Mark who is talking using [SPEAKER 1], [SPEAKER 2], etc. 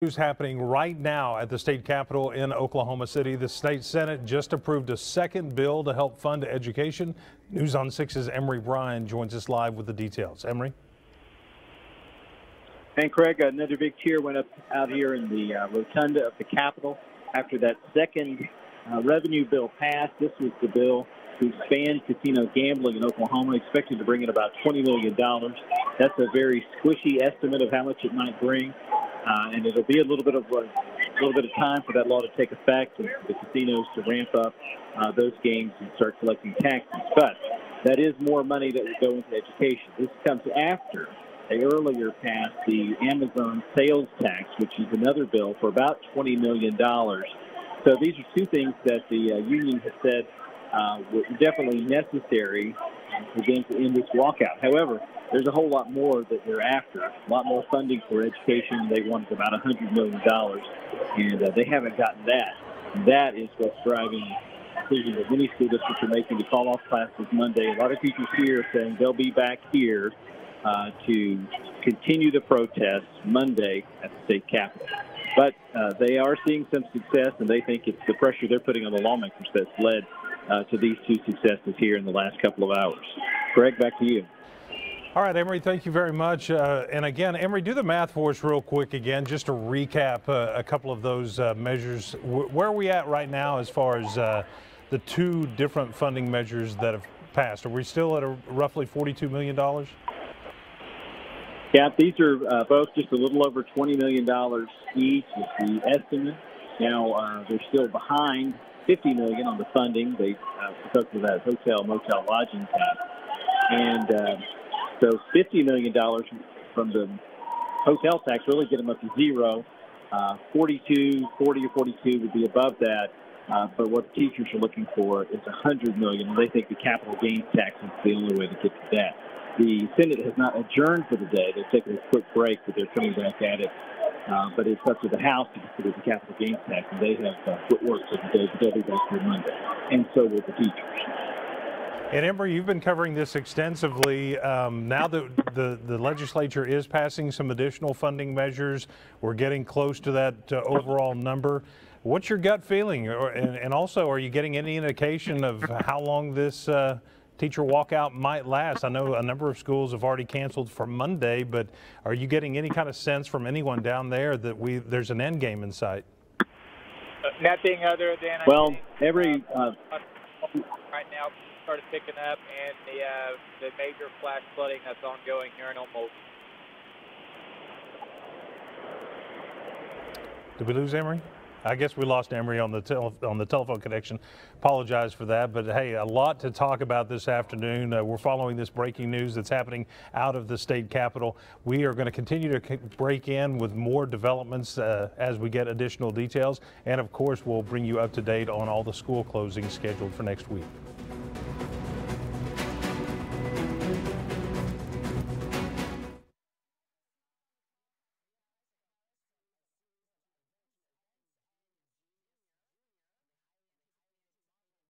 [SPEAKER 1] News happening right now at the state capitol in Oklahoma City. The state Senate just approved a second bill to help fund education. News on 6's Emery Bryan joins us live with the details. Emery.
[SPEAKER 2] And Craig, another big cheer went up out here in the rotunda of the Capitol after that second revenue bill passed. This was the bill to expand casino gambling in Oklahoma, expected to bring in about $20 million. That's a very squishy estimate of how much it might bring. And it'll be a little bit of time for that law to take effect and for the casinos to ramp up those games and start collecting taxes. But that is more money that would go into education. This comes after they earlier passed the Amazon sales tax, which is another bill for about $20 million. So these are two things that the union has said were definitely necessary for them to end this walkout. However, there's a whole lot more that they're after, a lot more funding for education. They wanted about $100 million, and they haven't gotten that. That is what's driving the decision that many school districts are making to call off classes Monday. A lot of teachers here are saying they'll be back here to continue the protests Monday at the state capitol. But they are seeing some success, and they think it's the pressure they're putting on the lawmakers that's led to these two successes here in the last couple of hours. Greg, back to you.
[SPEAKER 1] All right, Emery, thank you very much. And again, Emery, do the math for us real quick again, just to recap a couple of those measures. Where are we at right now as far as the two different funding measures that have passed? Are we still at roughly $42 million?
[SPEAKER 2] Yeah, these are both just a little over $20 million each is the estimate. Now, they're still behind $50 million on the funding because of that hotel, motel, lodging tax. And so $50 million from the hotel tax really get them up to zero. 40 or 42 would be above that. But what the teachers are looking for is $100 million. They think the capital gains tax is the only way to get to that. The Senate has not adjourned for the day. They've taken a quick break, but they're coming back at it. But it's up to the House to consider the capital gains tax, and they have quit work for the day, but they'll be back here Monday. And so will the teachers.
[SPEAKER 1] And Emery, you've been covering this extensively. Now that the legislature is passing some additional funding measures, we're getting close to that overall number. What's your gut feeling? And also, are you getting any indication of how long this teacher walkout might last? I know a number of schools have already canceled for Monday, but are you getting any kind of sense from anyone down there that there's an end game in sight?
[SPEAKER 3] Nothing other than
[SPEAKER 2] every
[SPEAKER 3] right now started picking up, and the major flash flooding that's ongoing here in Oklahoma.
[SPEAKER 1] Did we lose Emery? I guess we lost Emery on the telephone connection. Apologize for that, but hey, a lot to talk about this afternoon. We're following this breaking news that's happening out of the state capitol. We are going to continue to break in with more developments as we get additional details, and of course, we'll bring you up to date on all the school closings scheduled for next week.